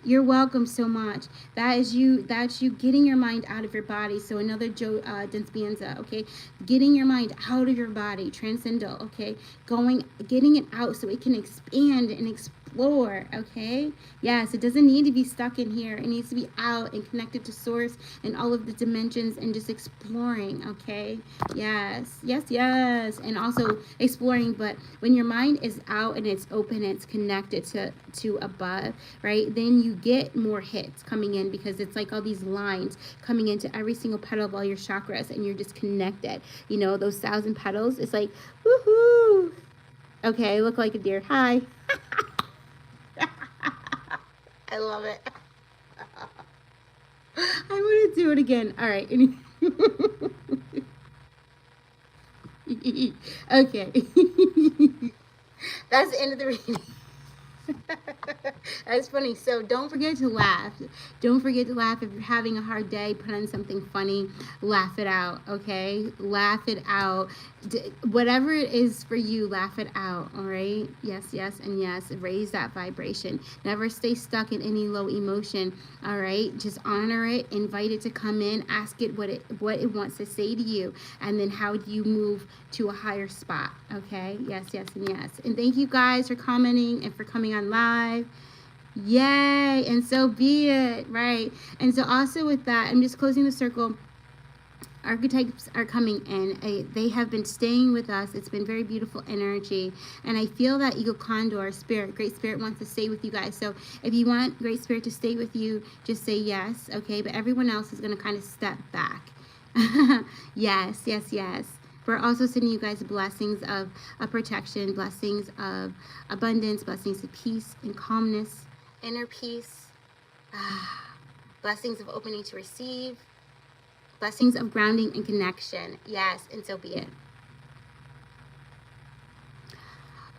You're welcome so much. That's you getting your mind out of your body. So another Joe Dispenza, okay? Getting your mind out of your body, transcendental, okay? Getting it out so it can expand and explore, okay? Yes, it doesn't need to be stuck in here. It needs to be out and connected to source and all of the dimensions and just exploring, okay? Yes, yes, yes. And also exploring, but when your mind is out and it's open, it's connected to above, right? Then you get more hits coming in because it's like all these lines coming into every single petal of all your chakras and you're just connected. You know, those 1,000 petals, it's like, woohoo. Okay, I look like a deer. Hi. I love it. I want to do it again. All right. Okay. That's the end of the reading. That's funny. So don't forget to laugh. Don't forget to laugh. If you're having a hard day, put on something funny. Laugh it out, okay? Laugh it out. Whatever it is for you, laugh it out, all right? Yes, yes, and yes. Raise that vibration. Never stay stuck in any low emotion, all right? Just honor it. Invite it to come in. Ask it what it wants to say to you. And then how do you move to a higher spot, okay? Yes, yes, and yes. And thank you guys for commenting and for coming on live. Yay, and so be it, right? And so also with that, I'm just closing the circle. Archetypes are coming in. They have been staying with us. It's been very beautiful energy. And I feel that Eagle Condor Spirit, Great Spirit wants to stay with you guys. So if you want Great Spirit to stay with you, just say yes, okay? But everyone else is going to kind of step back. Yes, yes, yes. We're also sending you guys blessings of protection, blessings of abundance, blessings of peace and calmness, inner peace, blessings of opening to receive, blessings of grounding and connection. Yes, and so be it.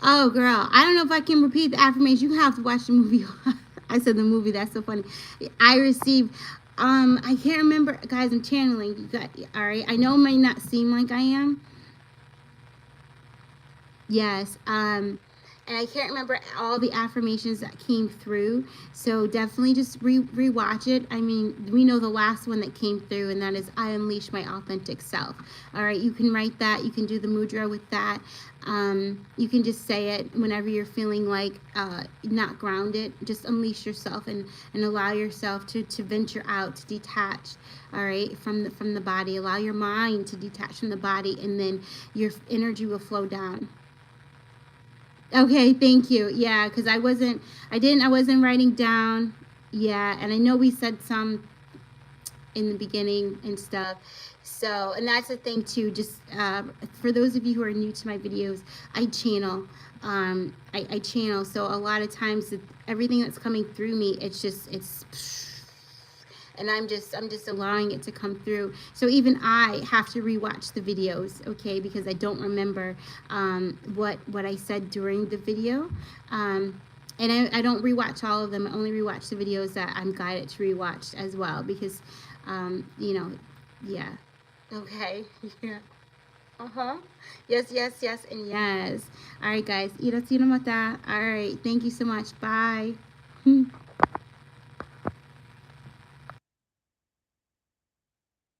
Oh, girl, I don't know if I can repeat the affirmation. You have to watch the movie. I said the movie. That's so funny. I received... I can't remember, guys. I'm channeling. You got, all right. I know it might not seem like I am. Yes. And I can't remember all the affirmations that came through. So definitely just rewatch it. I mean, we know the last one that came through, and that is I unleash my authentic self. All right. You can write that. You can do the mudra with that. You can just say it whenever you're feeling like not grounded. Just unleash yourself and allow yourself to venture out, to detach, all right, from the body. Allow your mind to detach from the body, and then your energy will flow down. Okay, thank you. Yeah, because I wasn't writing down. Yeah, and I know we said some in the beginning and stuff. So, and that's the thing too, just for those of you who are new to my videos, I channel. I channel. So a lot of times everything that's coming through me, it's and I'm just allowing it to come through. So even I have to rewatch the videos, okay, because I don't remember what I said during the video. And I don't rewatch all of them. I only rewatch the videos that I'm guided to rewatch as well, because you know, yeah. Okay. Yeah. Yes, yes, yes, and yes. All right, guys. All right. Thank you so much. Bye.